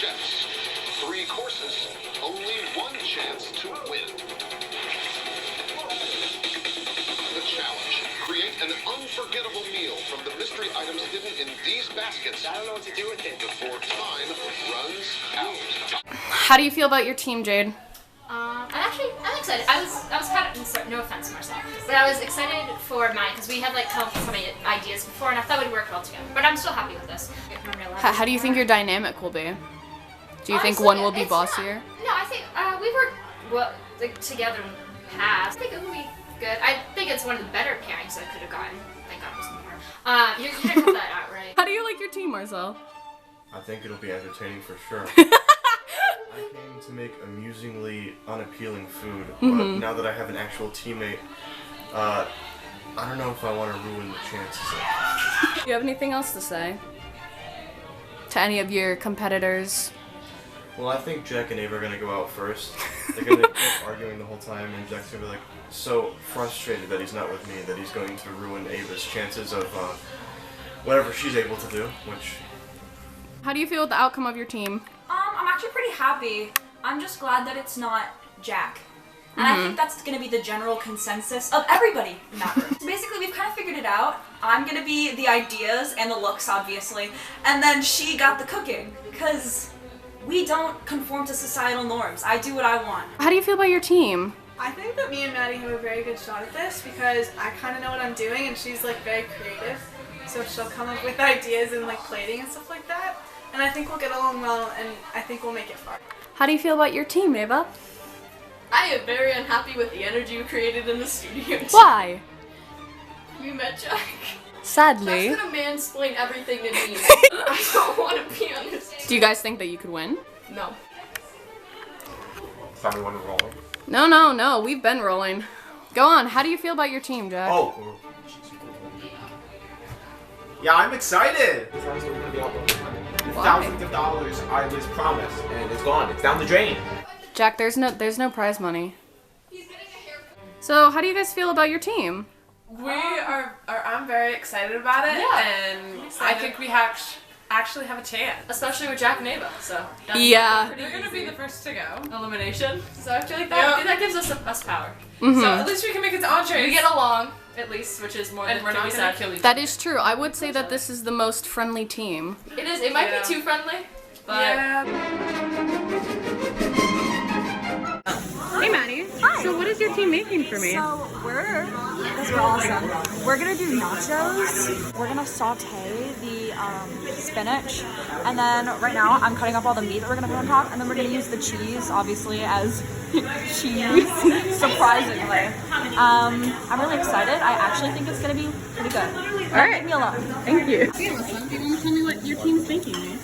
chefs. 3 courses, only 1 chance to win. The challenge: create an unforgettable meal from the mystery items hidden in these baskets. I don't know what to do with it. Before time runs out. How do you feel about your team, Jade? I'm excited. I was kind of, no offense, Marcel, but I was excited for mine because we had like come up with some ideas before, and I thought we'd work well together. But I'm still happy with this. How do you think your dynamic will be? Do you think Honestly, one will be it's bossier? No, I think we worked well together in the past. I think it will be good. I think it's one of the better pairings I could have gotten. Thank God it wasn't more. You're gonna cut that out, right? How do you like your team, Marcel? I think it'll be entertaining for sure. I came to make amusingly unappealing food, but now that I have an actual teammate, I don't know if I want to ruin the chances of it. Do you have anything else to say? To any of your competitors? Well, I think Jack and Ava are going to go out first. They're going to keep arguing the whole time, and Jack's going to be like so frustrated that he's not with me that he's going to ruin Ava's chances of whatever she's able to do, which... How do you feel with the outcome of your team? I'm actually pretty happy. I'm just glad that it's not Jack. And I think that's gonna be the general consensus of everybody in that room. So basically, we've kind of figured it out. I'm gonna be the ideas and the looks, obviously. And then she got the cooking. Because we don't conform to societal norms. I do what I want. How do you feel about your team? I think that me and Maddie have a very good shot at this because I kind of know what I'm doing and she's like very creative. So she'll come up with ideas and like plating and stuff like that. And I think we'll get along well and I think we'll make it far. How do you feel about your team, Ava? I am very unhappy with the energy we created in the studio. Why? We met Jack. Sadly. Jack's gonna mansplain everything to me. I don't want to be on this team. Do you guys think that you could win? No. Tell me when we're rolling. No. We've been rolling. Go on. How do you feel about your team, Jack? Oh. Yeah, I'm excited. Sounds like we're gonna be out thousands of dollars I was promised, and it's gone. It's down the drain. Jack, there's no prize money. So, how do you guys feel about your team? I'm very excited about it and I think we actually have a chance. Especially with Jack and Ava, so. Yeah. They're gonna be the first to go. Elimination. So I feel like that gives us power. So at least we can make it to entrees. We get along, at least, which is more than we're not gonna kill each other. That is true. I would say that this is the most friendly team. It is. It might be too friendly, but. Hey, Maddie. Hi. So what is your team making for me? So because we're awesome. We're gonna do nachos. We're gonna saute the spinach, and then right now I'm cutting up all the meat that we're gonna put on top, and then we're gonna use the cheese, obviously, as cheese. Surprisingly, I'm really excited. I actually think it's gonna be pretty good. All right. Leave me alone. Thank you. Do you want to tell me what your team's making me?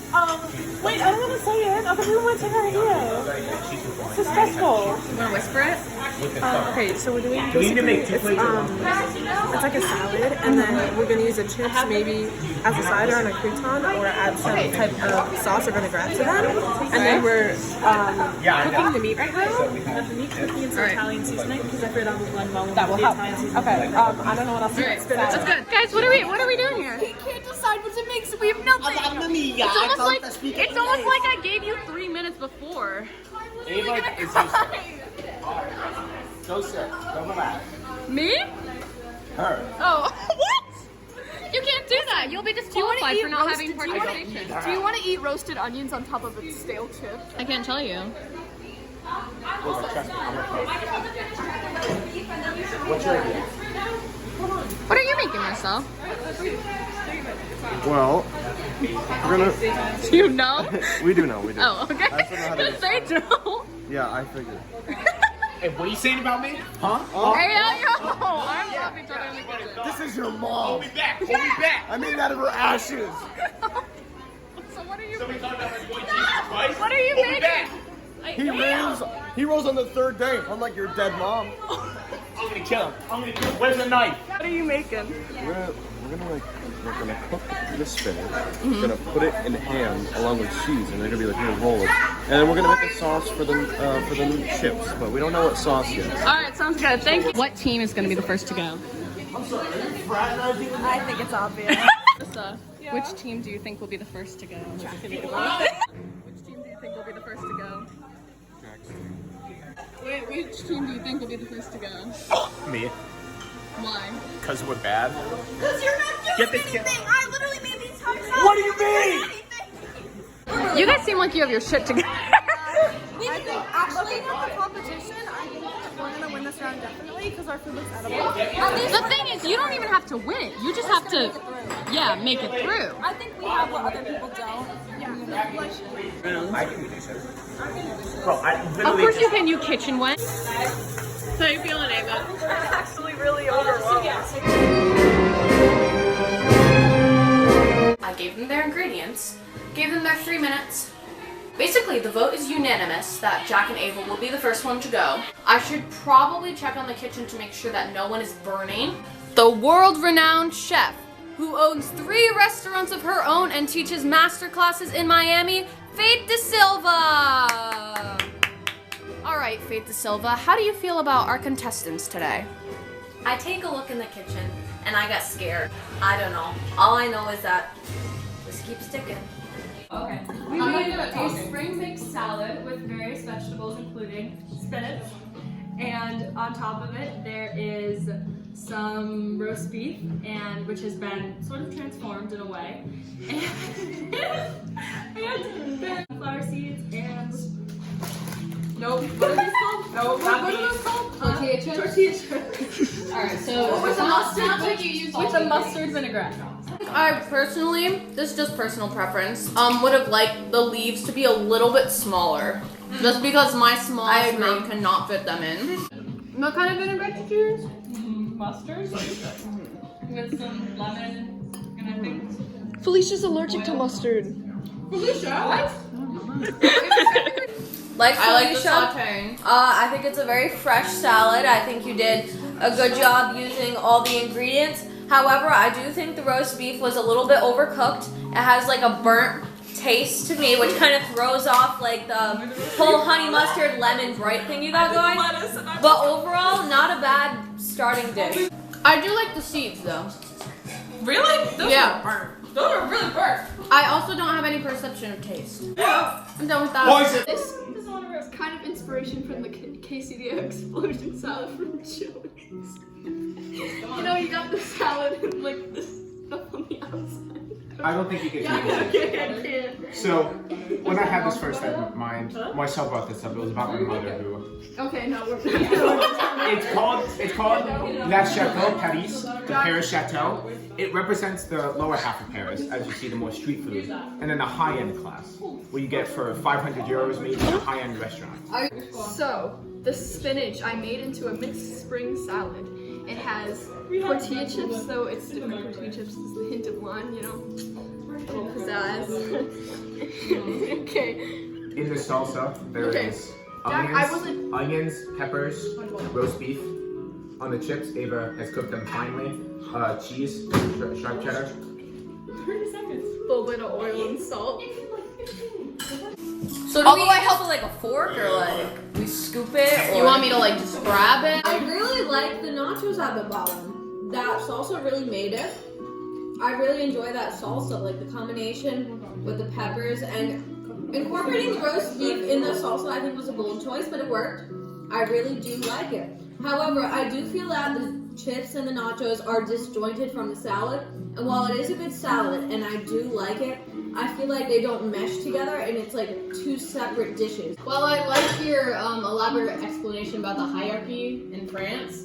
Wait, I don't want to say it. Other people might take our idea. It's successful. You want to whisper it? Okay, so we're doing basically it's like a salad, and then we're gonna use the chips maybe as a side or on a crouton, or add some type of sauce we're gonna grab to them. And then we're cooking the meat right now. The meat cooking in some Italian seasoning because I forgot the blend well with the Italian seasoning. Okay, I don't know what else to do. That's good. Guys, what are we doing here? We can't decide what to make, so we have nothing. It's almost like I gave you 3 minutes before. Ava is useful. Go sit. Go back. Me? Her. Oh, what? You can't do that. You'll be disqualified for not having participation. Do you want to eat roasted onions on top of a stale chip? I can't tell you. What's your idea? What are you making, Marcel? Well, we're gonna... Do you know? We do know, we do. Oh, okay. I just don't know how to Because they don't. Yeah, I figured. Hey, what are you saying about me? Huh? Hey, yo! I'm laughing each other in the kitchen. This is your mom. Hold me back. Hold me back. I made that of her ashes. So what are you Somebody talking about my boy Jesus Christ. What are you Hold me making? back. He rose on the 3rd day, unlike your dead mom. I'm gonna kill him. Where's the knife? What are you making? We're gonna cook the spinach. We're gonna put it in ham along with cheese, and they're gonna be like little rolls. And then we're gonna make a sauce for the chips, but we don't know what sauce yet. All right, sounds good. Thank you. What team is going to be the first to go? I think it's obvious. Which team do you think will be the first to go? Which team do you to be the first to go? Me. Why? Because we're bad. Because you're not doing anything. I literally made these thumbs up. What do you mean? You guys seem like you have your shit together. I think actually for the competition, I think we're gonna win this round definitely because our food looks edible. The thing is, you don't even have to win it. You just have to, yeah, make it through. I think we have what other people don't. I can do this. Bro, I Of literally course you can, you kitchen went. How you feeling, Ava? Actually, really overwhelmed. I gave them their ingredients, gave them their 3 minutes. Basically, the vote is unanimous that Jack and Ava will be the first one to go. I should probably check on the kitchen to make sure that no one is burning. The world-renowned chef, who owns 3 restaurants of her own and teaches master classes in Miami, Faith De Silva. All right, Faith De Silva, how do you feel about our contestants today? I take a look in the kitchen and I got scared. I don't know. All I know is that just keep sticking. Okay. We made a spring mix salad with various vegetables, including spinach. And on top of it, there is some roast beef, and which has been sort of transformed in a way. And there are flower seeds and nope. What are these called? No, what are those called? Tortilla chips. Tortilla chips. All right. So with a mustard vinaigrette. I personally, this is just personal preference, would have liked the leaves to be a little bit smaller. Just because my smallest mouth cannot fit them in. What kind of vinaigrette did you use? Mustard with some lemon and I think. Felicia's allergic to mustard. Felicia, Like I like the Felicia, sauteing. I think it's a very fresh salad. I think you did a good job using all the ingredients. However, I do think the roast beef was a little bit overcooked. It has like a burnt taste to me, which kind of throws off like the whole honey mustard lemon bright thing you got going. But overall, not a bad starting dish. I do like the seeds though. really? Those Yeah. are burnt. Those are really burnt. I also don't have any perception of taste. I'm done with that. Poison. This is kind of inspiration from the quesadilla explosion salad from Chili's. You know, you got the salad and like this stuff on the outside. I don't think you can do it. So, when I had this first in mind, myself brought this up. It was about my mother who. Okay, no, we're It's called La Chateau Paris, the Paris Chateau. It represents the lower half of Paris, as you see the more street food, and then the high-end class, where you get for 500 euros maybe in a high-end restaurant. So, the spinach I made into a mixed spring salad. It has tortilla chips, so it's different. Tortilla chips is the hint of lime, you know? A little pizzazz. Okay. In the salsa, there is onions, peppers, roast beef. On the chips, Ava has cooked them finely. Cheese, sharp cheddar. 30 seconds. A little bit of oil and salt. So do we help with like a fork or like we scoop it? You want me to like just grab it? I really like the nachos at the bottom. That salsa really made it. I really enjoy that salsa, like the combination with the peppers and incorporating the roast beef in the salsa. I think was a bold choice, but it worked. I really do like it. However, I do feel that the chips and the nachos are disjointed from the salad. And while it is a good salad, and I do like it, I feel like they don't mesh together, and it's like 2 separate dishes. Well, I like your elaborate explanation about the hierarchy in France.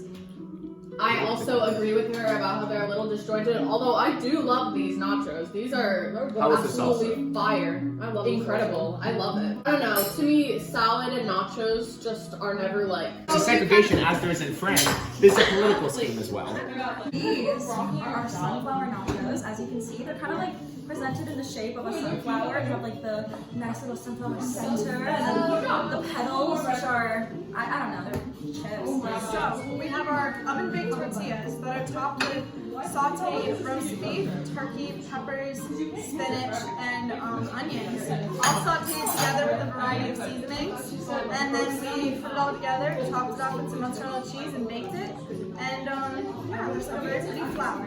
I also agree with her about how they're a little disjointed, although I do love these nachos. These are absolutely fire. I love incredible. I love it. I don't know. To me, salad and nachos just are never like... It's a segregation as there is in France. There's a political scheme as well. These are our sunflower nachos. As you can see, they're kind of like presented in the shape of a sunflower. You have like the nice little sunflower center, and then the petals, which are, I don't know, they're chips. So we have our oven-baked tortillas that are topped with sauteed roast beef, turkey, peppers, spinach, and onions, all sauteed together with a variety of seasonings. And then we put it all together, topped it off with some mozzarella cheese, and baked it. And yeah, there's a very pretty flour.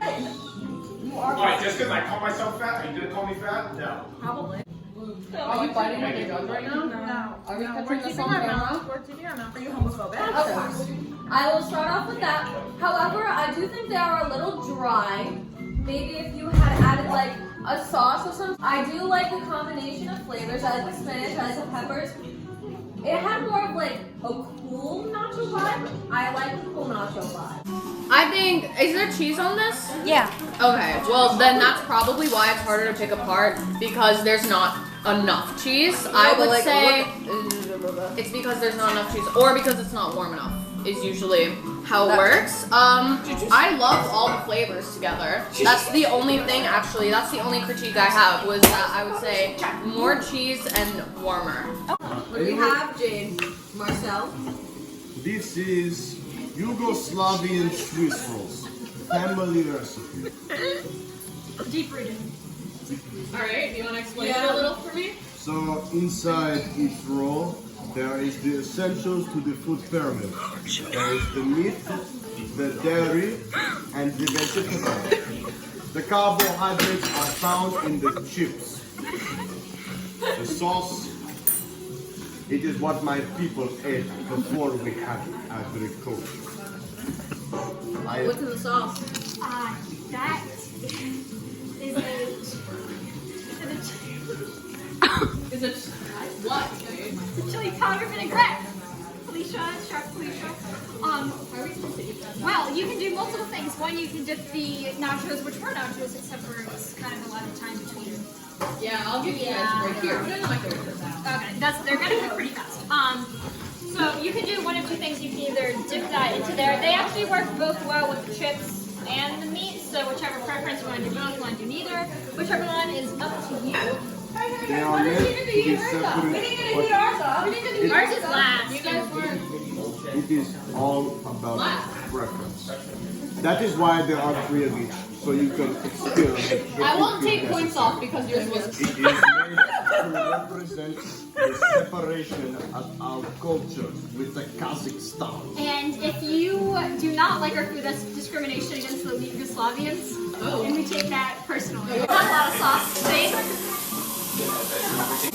Alright, just because I call myself fat, are you gonna call me fat? No. Probably. Are you fighting with your dog right now? No. Are we We're catching this keeping on our camera? mouth. We're keeping our mouth. Are you homophobic? Of course. I will start off with that. However, I do think they are a little dry. Maybe if you had added like a sauce or something. I do like the combination of flavors. I like the spinach, I like the peppers. It had more of like a cool nacho vibe. I like the cool nacho vibe. I think, is there cheese on this? Yeah. Okay, well then that's probably why it's harder to pick apart, because there's not enough cheese. I would say it's because there's not enough cheese, or because it's not warm enough, is usually how it works. I love all the flavors together. That's the only thing, actually, that's the only critique I have, was that I would say more cheese and warmer. What do we have, Jane? Marcel? This is Yugoslavian Swiss rolls. Family recipe. Deep rooted. Alright, you want to explain it a little for me? So inside each roll, there is the essentials to the food pyramid. There is the meat, the dairy, and the vegetable. The carbohydrates are found in the chips. The sauce, it is what my people ate before we had agriculture. What's in the sauce? That is Is it what? a chili powder vinaigrette. Felicia, Chef Felicia. Well, you can do multiple things. One, you can dip the nachos, which were nachos, except for it's kind of a lot of time between. Yeah, I'll give you guys a break here. Put it in the microwave. Okay, they're gonna cook pretty fast. So you can do one of two things. You can either dip that into there. They actually work both well with the chips and the meat. So whichever preference you want to do both, you want to do neither. Whichever one is up to you. They are meant to be separate, but Ours is last. You guys weren't. it is all about preference. That is why there are 3 of each, so you can experiment. I won't take points off because yours was. It is made to represent the separation of our culture with the Kazakhstan. And if you do not like our food, that's discrimination against the Yugoslavians. And we take that personally. Not a lot of sauce today.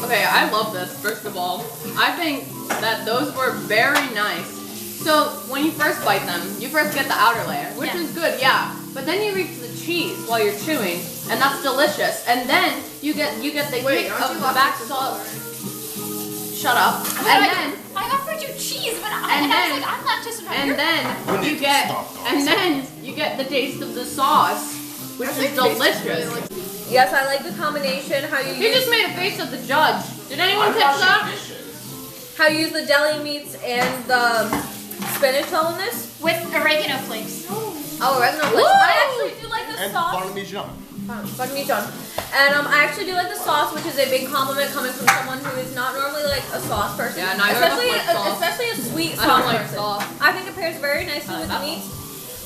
Okay, I love this, first of all. I think that those were very nice. So, when you first bite them, you first get the outer layer, which is good, yeah. But then you reach the cheese while you're chewing, and that's delicious. And then you get the kick of the back sauce. Shut up. And then I offered you cheese, but and then I'm not just you get the taste of the sauce, which is delicious. Yes, I like the combination. How you He use, just made a face at the judge. Did anyone catch that? how you use the deli meats and the spinach all in this. with oregano flakes. Oh, oregano flakes. I actually do like the And sauce. Parmesan. Parmesan. And I actually do like the sauce, which is a big compliment coming from someone who is not normally like a sauce person. Yeah, neither of us especially like sauce. especially a sweet sauce I don't like person. sauce. I think it pairs very nicely with the that meat.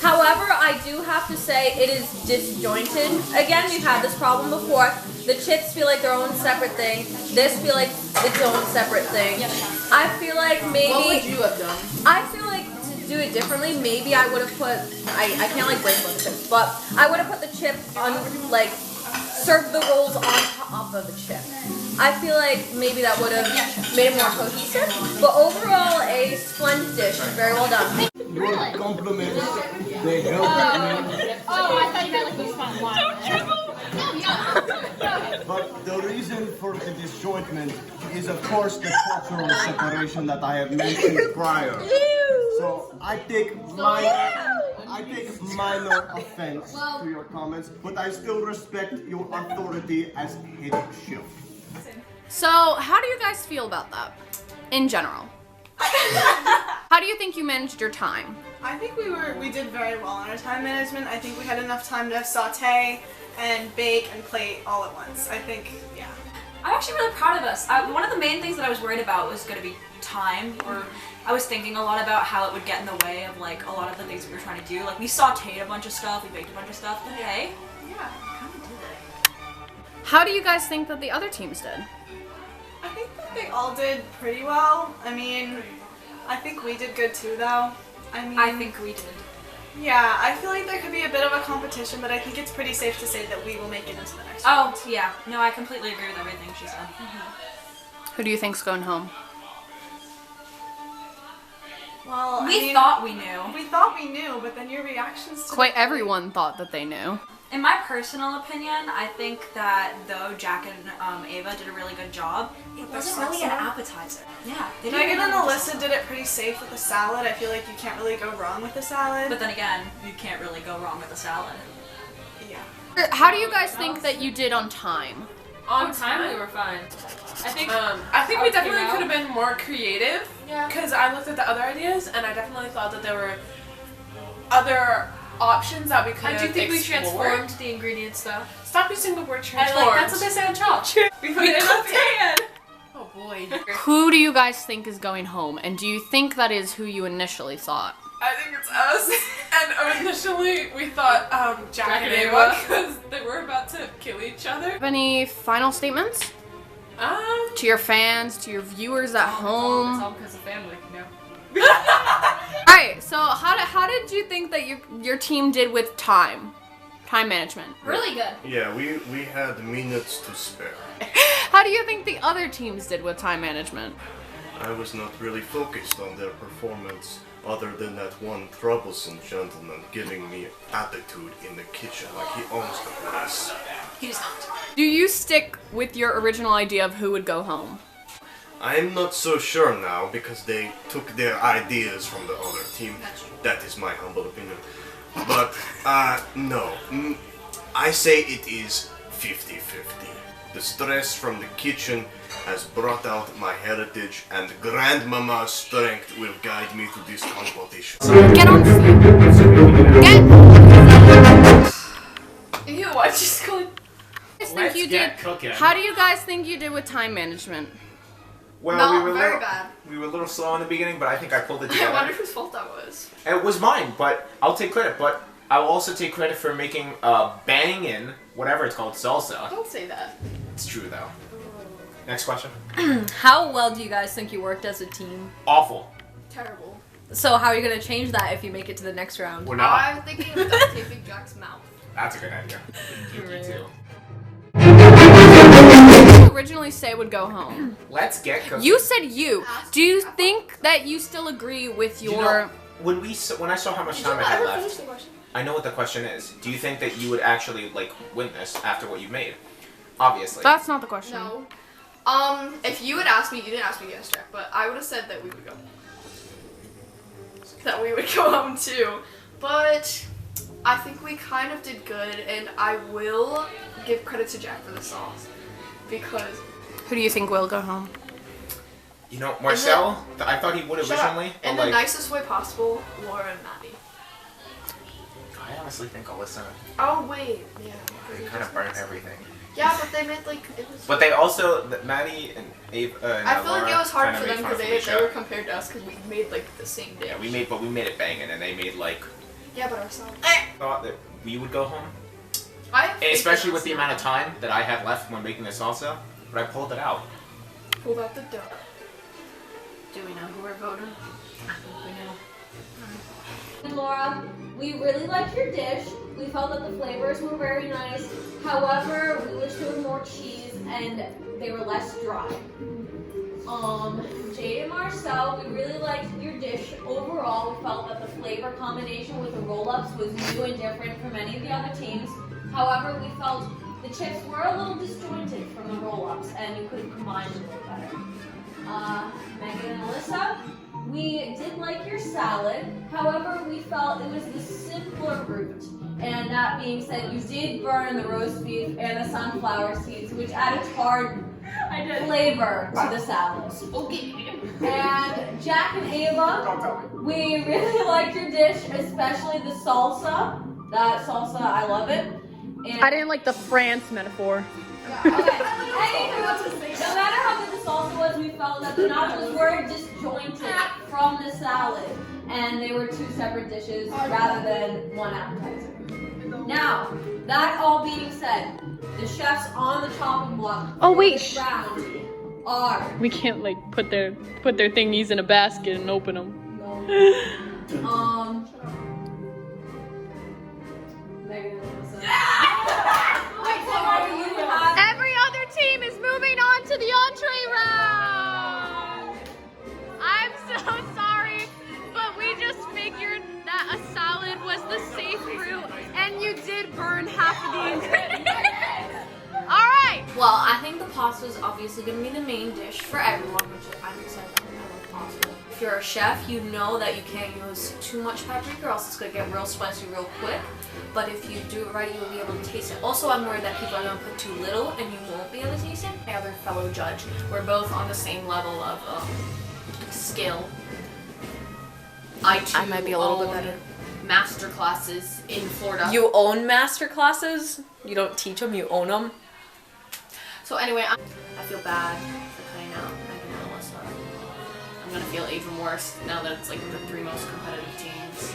However, I do have to say it is disjointed. Again, we've had this problem before. The chips feel like their own separate thing. This feel like its own separate thing. I feel like maybe What would you have done? I feel like to do it differently, maybe I would have put I can't like break both chips, but I would have put the chip on like served the rolls on top of the chip. I feel like maybe that would have made it more cohesive. But overall, a splendid dish. Very well done. Your compliments, they help me. Oh, I thought you meant like you found one. But the reason for the disjointment is, of course, the cultural separation that I have mentioned prior. So I take minor offense to your comments, but I still respect your authority as head chef. So, how do you guys feel about that, in general? How do you think you managed your time? I think we did very well on our time management. I think we had enough time to saute and bake and plate all at once. I think, yeah. I'm actually really proud of us. One of the main things that I was worried about was going to be time, or I was thinking a lot about how it would get in the way of like a lot of the things we were trying to do. Like we sauteed a bunch of stuff, we baked a bunch of stuff, but hey, yeah, kind of did it. How do you guys think that the other teams did? I think that they all did pretty well. I mean, I think we did good too, though. I think we did. Yeah, I feel like there could be a bit of a competition, but I think it's pretty safe to say that we will make it into the next round. Oh, yeah. No, I completely agree with everything she said. Who do you think's going home? Well, We thought we knew. We thought we knew, but then your reactions to Quite everyone thought that they knew. In my personal opinion, I think that though Jack and Ava did a really good job, it wasn't really an appetizer. Yeah, they didn't Megan really and do Alyssa did it pretty safe with the salad. I feel like you can't really go wrong with the salad. But then again, you can't really go wrong with a salad. Yeah. How do you guys think that you did on time? On time, we were fine. I think we definitely could have been more creative. Yeah. Because I looked at the other ideas and I definitely thought that there were other options that we could have I do think we explored. transformed the ingredients though. Stop using the word transformed. That's what they say on chalk. We put it in a pan. Oh boy. Who do you guys think is going home? And do you think that is who you initially thought? I think it's us. And initially we thought Jack and Ava because they were about to kill each other. Have any final statements? To your fans, to your viewers at home? It's all because of family, you know. Alright, so how did you think that your team did with time management? Really good. Yeah, we had minutes to spare. How do you think the other teams did with time management? I was not really focused on their performance other than that one troublesome gentleman giving me attitude in the kitchen like he owns the place. He's not. Do you stick with your original idea of who would go home? I'm not so sure now because they took their ideas from the other team. That is my humble opinion. But, no. I say it is 50-50. The stress from the kitchen has brought out my heritage and grandmama's strength will guide me to this competition. Get on the feet. Ew, I just going. How do you guys think you did with time management? Well, we were very bad. We were a little slow in the beginning, but I think I pulled it I together. wonder whose fault that was. It was mine, but I'll take credit. But I will also take credit for making bangin', whatever it's called, salsa. Don't say that. It's true though. Next question. How well do you guys think you worked as a team? Awful. Terrible. So how are you gonna change that if you make it to the next round? We're not. I'm thinking of duct taping Jack's mouth. That's a good idea. Kinky too. Who did you originally say would go home? Let's get cooking. You said you. Do you think that you still agree with your... You know, when I saw how much time I had left, I know what the question is. Do you think that you would actually win this after what you've made? Obviously. That's not the question. No. If you had asked me, you didn't ask me yes, Jack, but I would have said that we would go. That we would go home too. But I think we kind of did good, and I will give credit to Jack for the sauce. Because... Who do you think will go home? You know, Marcel, I thought he would originally. In the nicest way possible, Laura and Maddie. I honestly think Alyssa. Oh, wait. Yeah. They kind of burnt everything. Yeah, but they made it was... But they also, Maddie and Abe, I feel like it was hard for them because they Felicia. were compared to us because we made the same dish. Yeah, we made it banging, and they made Yeah, but ourselves. thought that we would go home. Especially with the amount of time that I had left when making the salsa, but I pulled it out. Pulled out the dough. Do we know who we're voting? We know. And Laura, we really liked your dish. We felt that the flavors were very nice. However, we wish there was more cheese and they were less dry. Jade and Marcel, we really liked your dish. Overall, we felt that the flavor combination with the roll-ups was new and different from any of the other teams. However, we felt the chips were a little disjointed from the roll-ups and you could have combined them a little better. Megan and Alyssa, we did like your salad. However, we felt it was the simpler route. And that being said, you did burn the roast beef and the sunflower seeds, which added tart flavor to the salad. Okay. And Jack and Ava, we really liked your dish, especially the salsa. That salsa, I love it. And I didn't like the France metaphor. okay. Anywho, no matter how good the salsa was, we felt that the nachos were disjointed from the salad, and they were two separate dishes rather than one appetizer. Now, that all being said, the chefs on the chopping block for this round are We can't put their thingies in a basket and open them. Megan and Alyssa. Every other team is moving on to the entree round. I'm so sorry, but pasta is obviously going to be the main dish for everyone, which I'm excited about. I love pasta. If you're a chef, you know that you can't use too much paprika or else it's going to get real spicy real quick. But if you do it right, you'll be able to taste it. Also, I'm worried that people are going to put too little and you won't be able to taste it. My other fellow judge, we're both on the same level of skill. I might be a little bit better. Master classes in Florida. You own master classes? You don't teach them, you own them? So anyway, I feel bad for cutting out Megan and Alyssa. I'm gonna feel even worse now that it's like the 3 most competitive teams.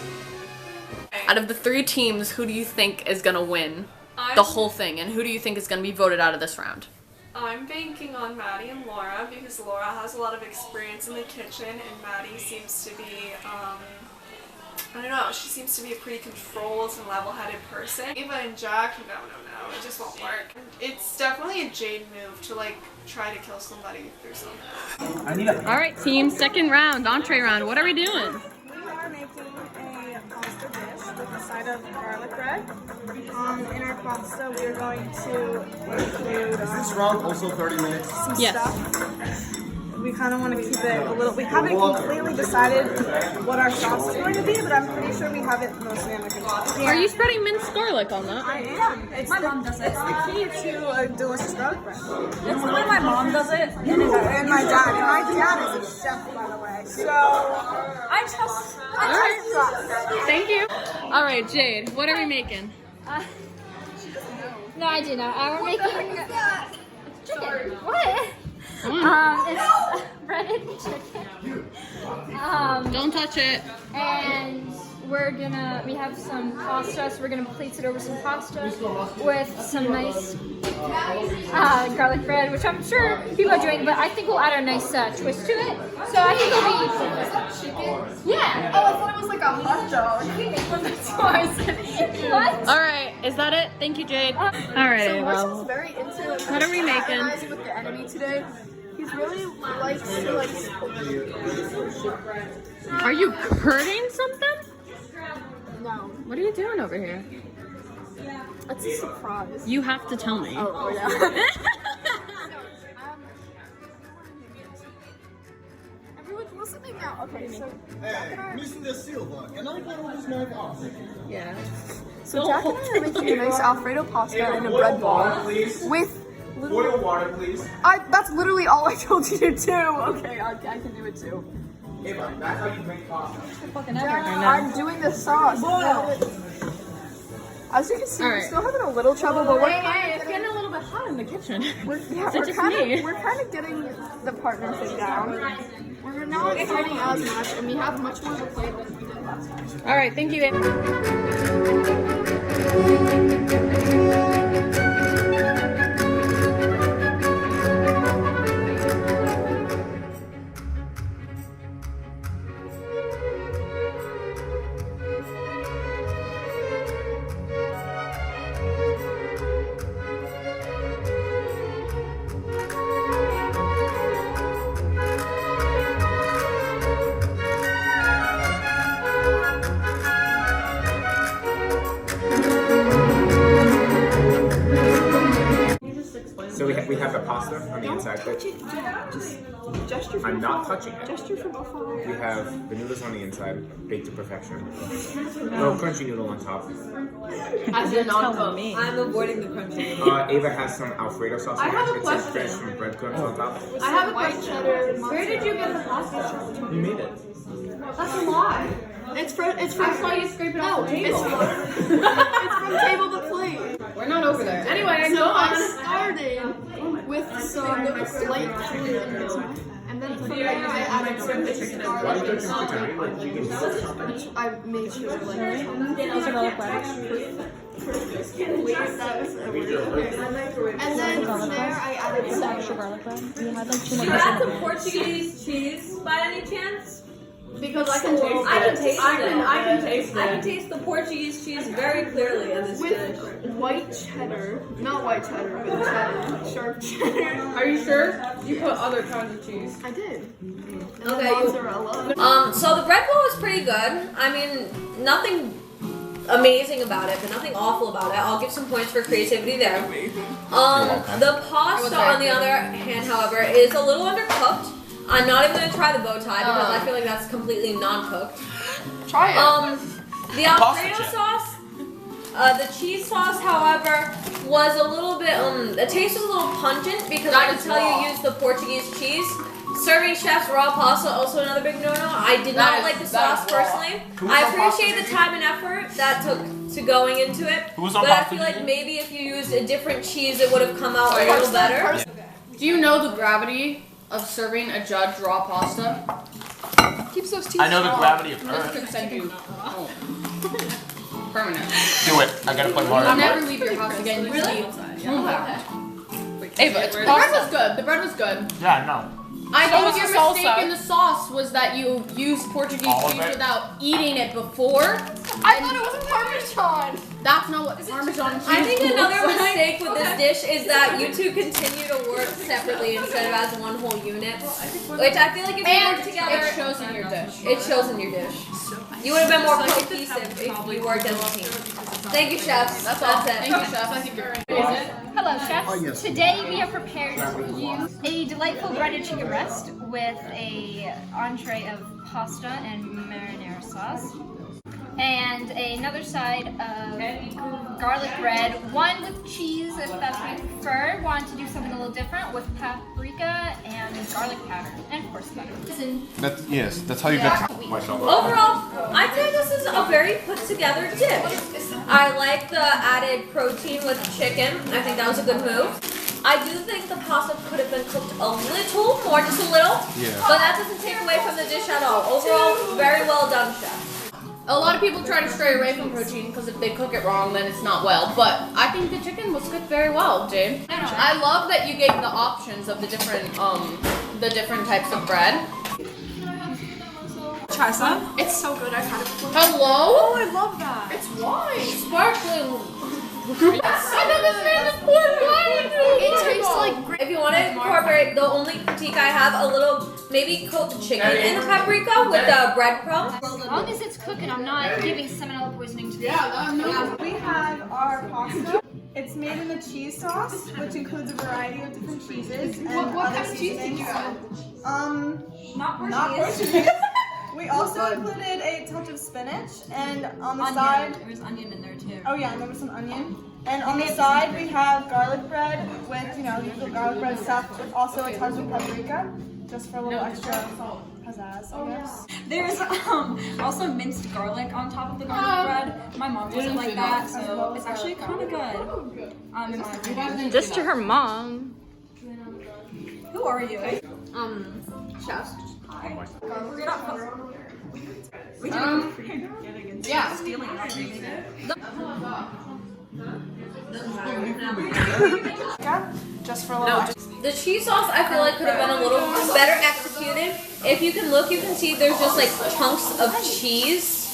Out of the 3 teams, who do you think is gonna win the whole thing? And who do you think is gonna be voted out of this round? I'm banking on Maddie and Laura because Laura has a lot of experience in the kitchen and Maddie seems to be, I don't know, she seems to be a pretty controlled and level-headed person. Ava and Jack, no, it just won't work. It's definitely a Jade move to like try to kill somebody through something. Alright team, second round, entree round. What are we doing? We are making a pasta dish with a side of garlic bread. In our pasta, we are going to include. Is this round also 30 minutes? Some stuff. We kind of want to keep it a little. We haven't completely decided what our sauce is going to be, but I'm pretty sure we have it mostly under control. Yeah. Are you spreading minced garlic on that? I am. My mom does it. It's the key to a delicious garlic bread. It's the way my mom does it, and my dad. And my dad is a chef, by the way. So I trust. Thank you. All right, Jade, what are we making? No, I do not. We're making chicken. What? It's breaded chicken. Don't touch it. And we have some pasta, so we're gonna place it over some pasta with some nice garlic bread, which I'm sure people are doing, but I think we'll add a nice twist to it. So I think it'll be chicken. Yeah. Oh, I thought it was like a hot dog. That's why I said what? All right, is that it? Thank you, Jade. All right. So Marshall's very into what are we making? With the enemy today. He's really likes to like. Are you hurting something? No. What are you doing over here? It's a surprise. You have to tell me. Oh yeah. Everyone's listening now. Okay, so. Hey, Mr. Silva, can I borrow this knife off? Yeah. So Jack and I are making a nice Alfredo pasta in a bread ball with. Boil water, please. That's literally all I told you to do. Okay, I can do it too. Ava, that's how you make pasta. I'm doing the sauce. As you can see, we're still having a little trouble, but it's getting a little bit hot in the kitchen. We're kind of getting the partnership down. We're not fighting as much, and we have much more to play than we did last time. All right, thank you. So we have the pasta on the inside. Just gesture. I'm not touching it. Gesture from afar. We have the noodles on the inside, baked to perfection. No crunchy noodle on top. As you're telling me. I'm avoiding the crunchy noodle. Ava has some Alfredo sauce. I have a It's question. fresh from breadcrumbs on top. I have a question. Where did you get the pasta? You made it. That's a lie. It's from. I saw you scrape it off the table. It's from table to plate. We're not over there. Anyway, So go on. I started with some light chicken, and then from there I added some chicken. Why do you think chicken? I made sure like and then from there I added some extra garlic bread. Do you add some Portuguese cheese by any chance? Because I can taste it. I can taste it. I can taste the Portuguese cheese very clearly in this dish. White cheddar, not white cheddar, but cheddar, sharp cheddar. Are you sure? You put other kinds of cheese. I did. Okay. Mozzarella. So the bread bowl was pretty good. I mean, nothing amazing about it, but nothing awful about it. I'll give some points for creativity there. The pasta, on the other hand, however, is a little undercooked. I'm not even gonna try the bow tie because I feel like that's completely non-cooked. Try it. The Alfredo sauce, the cheese sauce, however, was a little bit, the taste was a little pungent because I can tell you used the Portuguese cheese. Serving chef's raw pasta, also another big no-no. I did not like the sauce personally. I appreciate the time and effort that took to going into it, but I feel like maybe if you used a different cheese, it would have come out a little better. Do you know the gravity of serving a judge raw pasta? Keeps those teeth I know the strong. gravity of This Earth. could send you home. Permanent. Do it. I gotta play You'll Mario. never leave your house again. You Really? move out. Ava, the bread was good. The bread was good. Yeah, I know. I So think was your the salsa. mistake in the sauce was that you used Portuguese All of cheese it? without eating it before. I thought it was Parmesan. That's not what Parmesan cheese I think is. another mistake with this dish is that you two continue to work separately instead of as one whole unit. Which I feel like if you work together, it shows in your dish. it shows in your dish. You would have been more cohesive if we worked as a team. Thank you, chefs. That's it. Thank you, chef. I think you're Hello, chefs. Oh, yes. Today we have prepared for you a delightful breaded chicken breast with a entree of pasta and marinara sauce. And another side of garlic bread, one with cheese if that's what you prefer. Wanted to do something a little different with paprika and garlic powder, and of course butter. That's how you get myself. Overall, I'd say this is a very put together dish. I like the added protein with chicken. I think that was a good move. I do think the pasta could have been cooked a little more, just a little. Yeah. But that doesn't take away from the dish at all. Overall, very well done, chef. A lot of people try to stray away from protein because if they cook it wrong, then it's not well. But I think the chicken was cooked very well, Jade. I love that you gave the options of the different types of bread. Try some. It's so good. I've had it before. Hello? Oh, I love that. It's wine. Sparkling. I don't understand this poor wine. It tastes like great. If you want to incorporate, the only critique I have, a little maybe cooked chicken in the paprika with the breadcrumbs. As long as it's cooking, I'm not giving salmonella poisoning to the We have our pasta. It's made in the cheese sauce, which includes a variety of different cheeses. And What other kind of cheese did you add? Not Portuguese. We also included a touch of spinach, and on the side, There was onion in there too. oh yeah, and there was some onion. And on the side, we have garlic bread with, usual garlic bread stuff, with also a touch of paprika, just for a little extra pizzazz, I guess. There's also minced garlic on top of the garlic bread. My mom doesn't like that, so it's actually kind of good. In my opinion. Just to her mom. Who are you? Chefs. We're not. We Yeah. stealing everything. Just for a little The cheese sauce I feel like could have been a little better executed. If you can look, you can see there's just like chunks of cheese.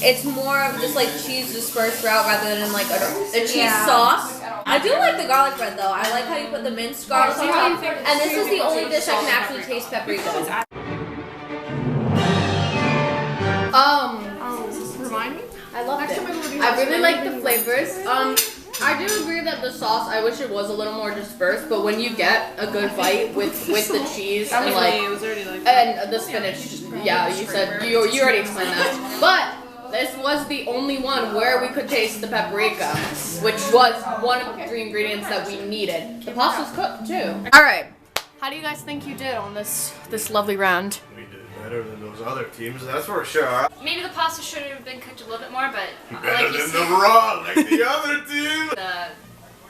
It's more of just like cheese dispersed throughout rather than like a cheese sauce. I do like the garlic bread though. I like how you put the minced garlic on top. And this is the only dish I can actually taste paprika. Remind me? I loved it. I really like the flavors. I do agree that the sauce, I wish it was a little more dispersed, but when you get a good bite with the cheese and and the spinach, yeah, you said you already explained that. But this was the only one where we could taste the paprika, which was one of the 3 ingredients that we needed. The pasta's cooked too. All right. How do you guys think you did on this lovely round? We did better than those other teams, that's for sure. Maybe the pasta should have been cooked a little bit more, but Better like you than said, the raw, like the other team. the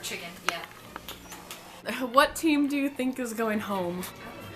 chicken, yeah. What team do you think is going home?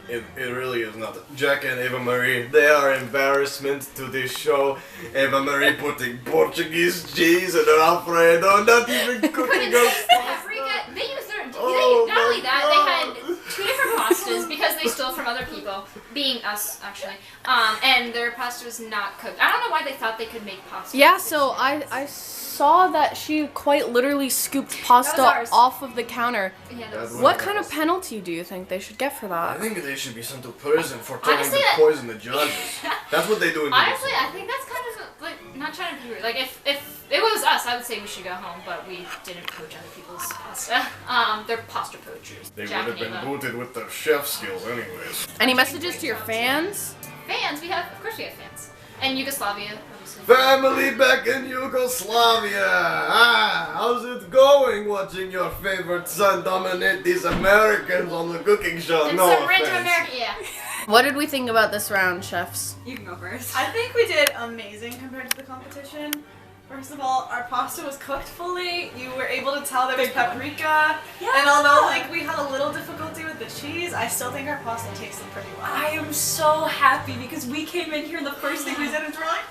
It really is not. Jack and Eva Marie, they are embarrassment to this show. Eva Marie putting Portuguese cheese and an Alfredo, not even cooking us. Paprika, they used their. Oh not only my that, God. they had 2 different pastas because they stole from other people, being us actually. And their pasta was not cooked. I don't know why they thought they could make pasta. Yeah, so I saw that she quite literally scooped pasta ours. off of the counter. Yeah, that was What kind of penalty do you think they should get for I that? think they should be sent to prison for trying Honestly, to poison the judges. That's what they do in honestly, I think that's kind of like not trying to be rude. Like if it was us, I would say we should go home, but we didn't poach other people's pasta. They're pasta poachers. They Jack would have and been Ava. booted with their chef skills anyways. Any messages to your fans? Fans, of course we have fans. And Yugoslavia, obviously. Family back in Yugoslavia. How's it going watching your favorite son dominate these Americans on the cooking show? And No some random offense. American, yeah. What did we think about this round, chefs? You can go first. I think we did amazing compared to the competition. First of all, our pasta was cooked fully. You were able to tell there was paprika. Yeah. And although like we had a little difficulty with the cheese, I still think our pasta tasted pretty well. I am so happy because we came in here and the first thing we did is we're like,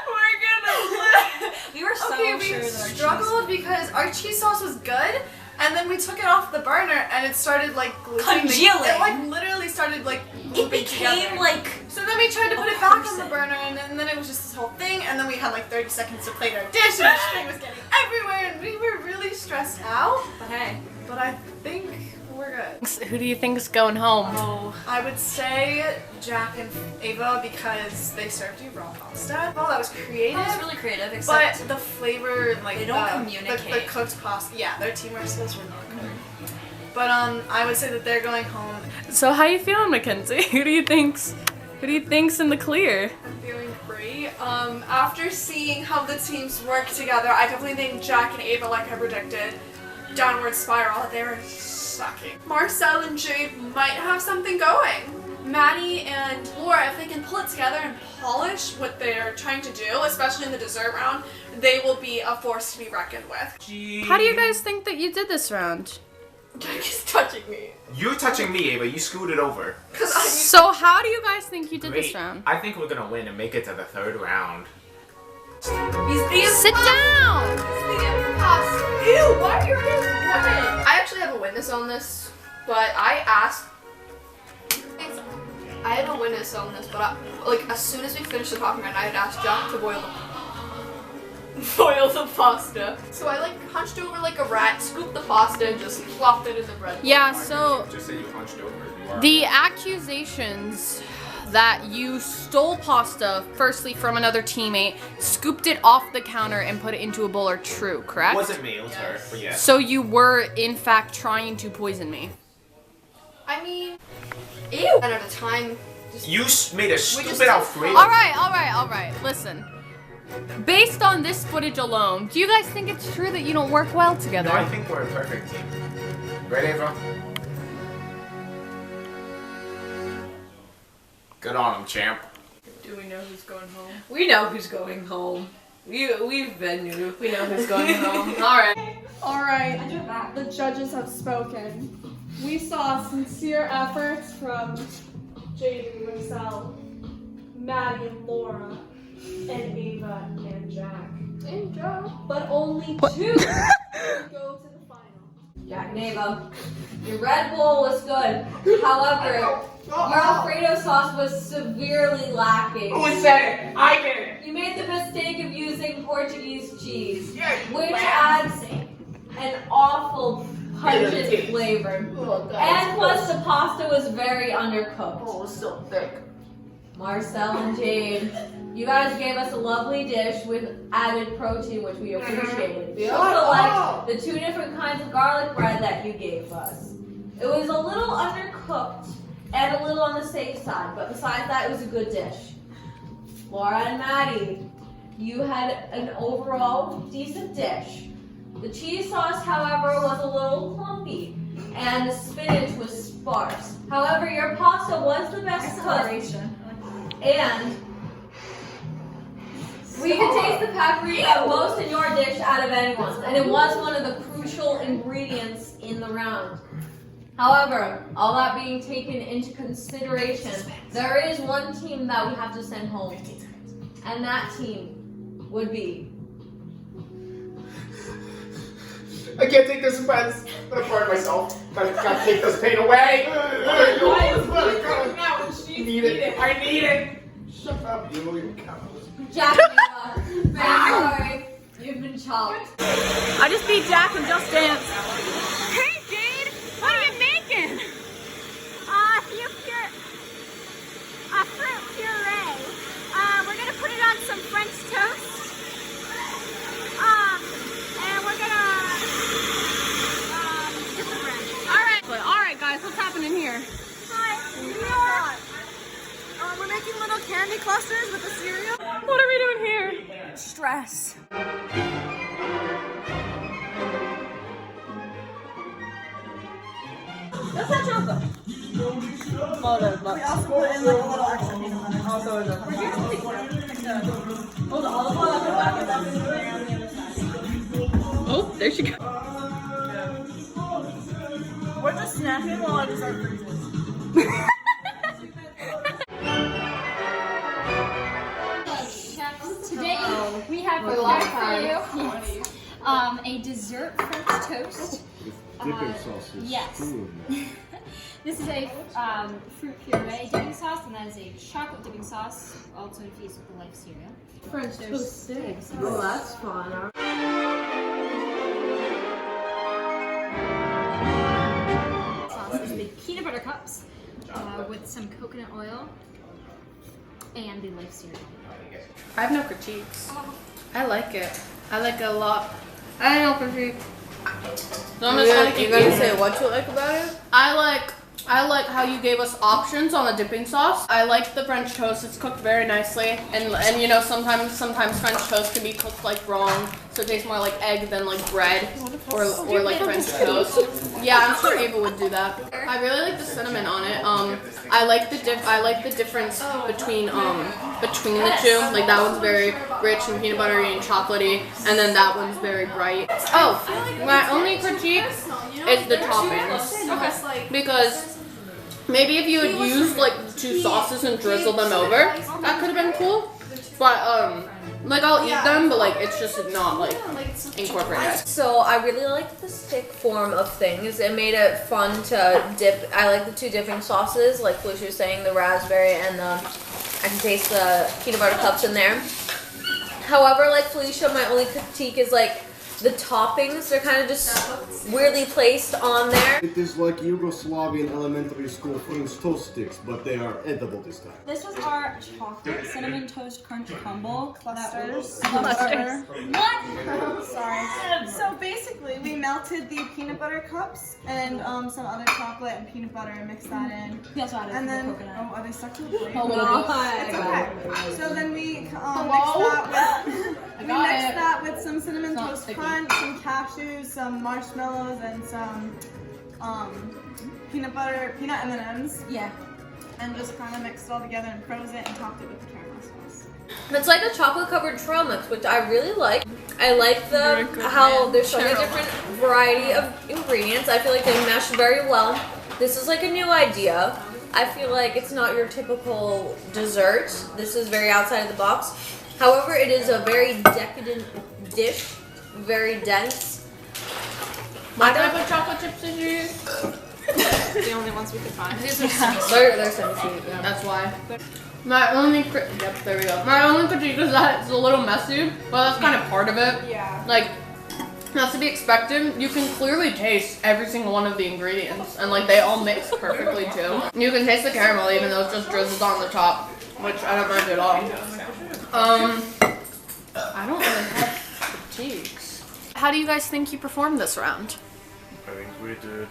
we're gonna live. We were so Okay, sure we that our struggled because our cheese sauce was good, and then we took it off the burner and it started like gluing. Congealing. It like literally started like it moving became together. like So then we tried to put it back on the burner, and then it was just this whole thing, and then we had like 30 seconds to plate our dish, and the thing was getting everywhere, and we were really stressed out. But hey, but I think we're good. Who do you think's going home? Oh, I would say Jack and Ava because they served you raw pasta. Oh, that was creative. that was really creative, But except the flavor, like they don't the communicate. cooked pasta, yeah, their teamwork skills were not good. But I would say that they're going home. So how you feeling, Mackenzie? Who do you think's in the clear? I'm feeling great. After seeing how the teams work together, I definitely think Jack and Ava, like I predicted, downward spiral. They're sucking. Marcel and Jade might have something going. Maddie and Laura, if they can pull it together and polish what they're trying to do, especially in the dessert round, they will be a force to be reckoned with. How do you guys think that you did this round? Jack is touching me. You're touching me, Ava. You screwed it over. So how do you guys think you did this Great. round? I think we're gonna win and make it to the third round. Sit down! Ew, why are you woman? I actually have a witness on this, but I had a witness on this, but like as soon as we finished the talking round, I had asked Jack to boil the pasta. So I like hunched over like a rat, scooped the pasta, and just plopped it in the bread. Yeah, so Just say you hunched over. You are. the accusations that you stole pasta firstly from another teammate, scooped it off the counter and put it into a bowl are true, correct? It wasn't me, it was her. But yeah. So you were in fact trying to poison me. I mean, ew. And at a time, You made a stupid just- Alfredo. Alright, listen. Based on this footage alone, do you guys think it's true that you don't work well together? No, I think we're a perfect team. Right, Ava? Good on him, champ. Do we know who's going home? We know who's going home. We've been new. We know who's going home. Alright. Alright, the judges have spoken. We saw sincere efforts from Jade and Marcel, Maddie and Laura, and Ava and Jack. And Joe. But only two go to the final. Jack and Ava, your Red Bull was good. However, your Alfredo sauce was severely lacking. Who said it? I did it. You made the mistake of using Portuguese cheese, Yeah, you which lamb. adds an awful pungent flavor. And plus the pasta was very undercooked. oh, it's still thick. Marcel and Jade, you guys gave us a lovely dish with added protein, which we appreciated. We also liked the two different kinds of garlic bread that you gave us. It was a little undercooked and a little on the safe side, but besides that, it was a good dish. Laura and Maddie, you had an overall decent dish. The cheese sauce, however, was a little clumpy, and the spinach was sparse. However, your pasta was the best cooked. And we could taste the paprika most in your dish out of anyone's, and it was one of the crucial ingredients in the round. However, all that being taken into consideration, there is one team that we have to send home, and that team would be. I can't take this offense. I'm gonna burn myself. Gotta take this pain away. I need it. Shut up, you little cow. Jack and Ava, very sorry, you've been chopped. I just beat Jack in Just Dance. Hey Jade, what are you making? A fruit puree. We're gonna put it on some French toast candy clusters with the cereal? What are we doing here? Stress. That's not chocolate. Oh, no, but we also put in like a little extra peanut butter. Also, is it? Oh, the olive oil at the back is on the other side. Oh, there she goes. We're just snacking while I dessert freezes. Today we have prepared for you a dessert French toast. Dipping sauces. Yes. This is a fruit puree dipping sauce, and that is a chocolate dipping sauce, also infused with the life cereal. French toast sticks. Oh, that's fun. Sauce is the peanut butter cups with some coconut oil and the life cereal. I have no critiques. I like it. I like it a lot. I have no critiques. So I'm just gonna keep eating it. what you like about it? I like how you gave us options on the dipping sauce. I like the French toast. It's cooked very nicely, and you know sometimes French toast can be cooked like wrong, so it tastes more like egg than like bread or like French toast. Yeah, I'm sure Ava would do that. I really like the cinnamon on it. I like the difference between the two. Like that one's very rich and peanut buttery and chocolatey, and then that one's very bright. Oh, my only critique is the toppings, because maybe if you had used like 2 sauces and drizzled them over, that could have been cool. But like I'll eat them, but like it's just not like incorporated. So I really liked the stick form of things. It made it fun to dip. I like the 2 dipping sauces, like Felicia was saying, the raspberry and the, I can taste the peanut butter cups in there. However, like Felicia, my only critique is like the toppings, they're kind of just weirdly placed on there. It is like Yugoslavian elementary school French toast sticks, but they are edible this time. This was our chocolate cinnamon toast crunch crumble clusters. What? Sorry. So basically, we melted the peanut butter cups and some other chocolate and peanut butter and mixed that in. We also added and then, coconut. oh, are they stuck to the plate? A little bit. It's okay. So then we mixed that with some cinnamon toast crunch, some cashews, some marshmallows, and some peanut M&Ms. Yeah. And just kind of mixed it all together and froze it and topped it with the caramel sauce. It's like a chocolate covered trail mix, which I really like. I like how there's so many different variety of ingredients. I feel like they mesh very well. This is like a new idea. I feel like it's not your typical dessert. This is very outside of the box. However, it is a very decadent dish, very dense. What type of chocolate chips did you use? The only ones we could find. These are they're semi-sweet, yeah. That's why. My only there we go. My only critique is that it's a little messy, but that's kind of part of it. Yeah. Like, that's to be expected. You can clearly taste every single one of the ingredients, and like they all mix perfectly too. You can taste the caramel even though it's just drizzled on the top, which I don't mind at all. I don't really have critiques. How do you guys think you performed this round? I think we did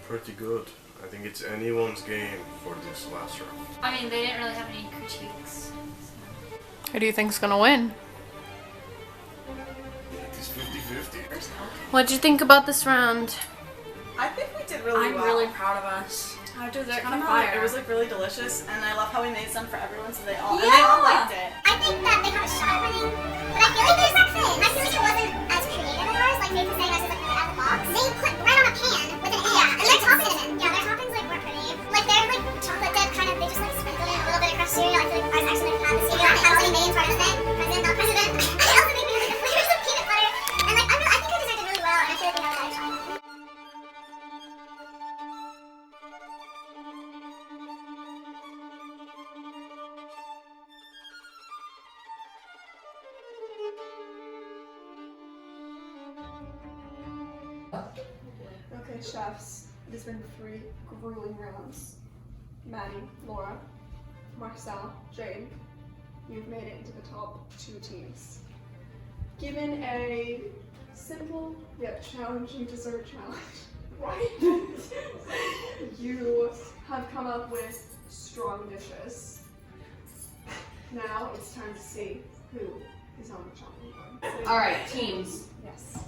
pretty good. I think it's anyone's game for this last round. I mean, they didn't really have any critiques. Who do you think's gonna win? It's 50-50. What'd you think about this round? I think we did really well. I'm really proud of us. Our dessert Kinda came fire. out. It was like really delicious, and I love how we made some for everyone, so they all Yeah. liked it. I think that they have a shot at winning, but I feel like there's that thing. I feel like it wasn't as creative as ours. Like Nate was saying, us just like really out of the box. They put bread on a pan with an egg, and their toppings, their toppings like were pretty. Like they're like chocolate dip, kind of. They just like sprinkled in a little bit of crushed cereal. I feel like ours actually like had the cereal. It had like Nate part of it. President. I also think we had like the flavors of peanut butter, and like I think our dessert did really well, and I feel like we have a better shot. Okay, chefs. It has been 3 grueling rounds. Maddie, Laura, Marcel, Jade, you've made it into the top 2 teams. Given a simple yet challenging dessert challenge, right? You have come up with strong dishes. Now it's time to see who is on the chopping board. All right, teams. Yes.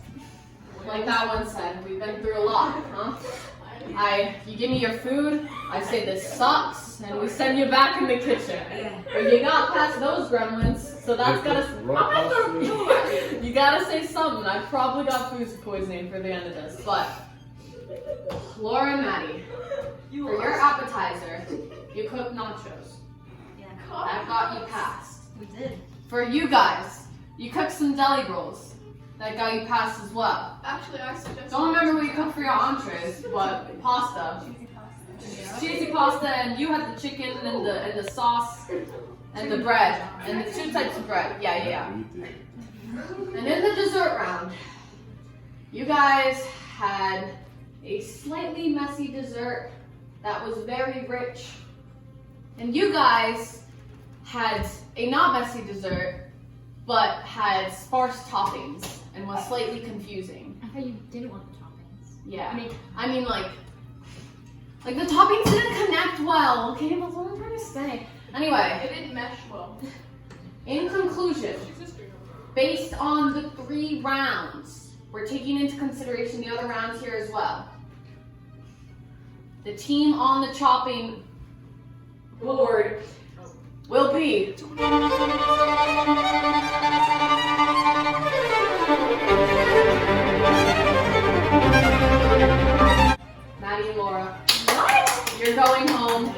Like that one said, we've been through a lot, huh? You give me your food, I say this sucks, and we send you back in the kitchen. But you got past those gremlins, so that's gotta. You gotta say something. I probably got food poisoning for the end of this, but Laura and Maddie, for your appetizer, you cooked nachos. Yeah. That got you past. We did. For you guys, you cooked some deli rolls. That got you passed as well. Actually, I suggest. Don't remember what you cooked for your entrees, but pasta. Cheesy pasta, and you had the chicken and the sauce and the bread and the 2 types of bread. Yeah. And in the dessert round, you guys had a slightly messy dessert that was very rich, and you guys had a not messy dessert but had sparse toppings and was slightly confusing. I thought you didn't want the toppings. Yeah. I mean like the toppings didn't connect well, okay? That's what I'm trying to say. Anyway. It didn't mesh well. In conclusion, based on the 3 rounds, we're taking into consideration the other rounds here as well. The team on the chopping board will be Maddie and Laura. What? You're going home.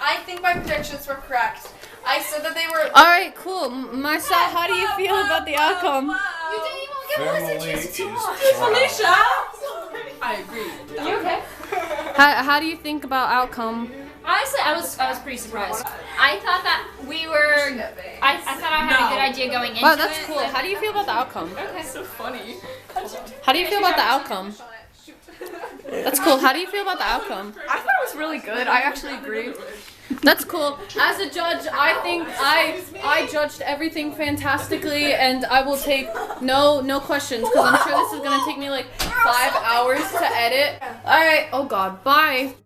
I think my predictions were correct. I said that they were. All right, cool. Marcel, how do you feel about the outcome? You didn't even give Family us a chance to is talk. Felicia! I agree. You okay? How do you think about outcome? Honestly, I was pretty surprised. I thought that we were. I thought I had a good idea going into it. Wow, that's cool. How do you feel about the outcome? That's so funny. How do you feel about the outcome? That's cool. How do you feel about the outcome? I thought it was really good. I actually agree. That's cool. As a judge, I think I judged everything fantastically, and I will take no questions because I'm sure this is gonna take me like 5 hours to edit. All right. Oh God. Bye.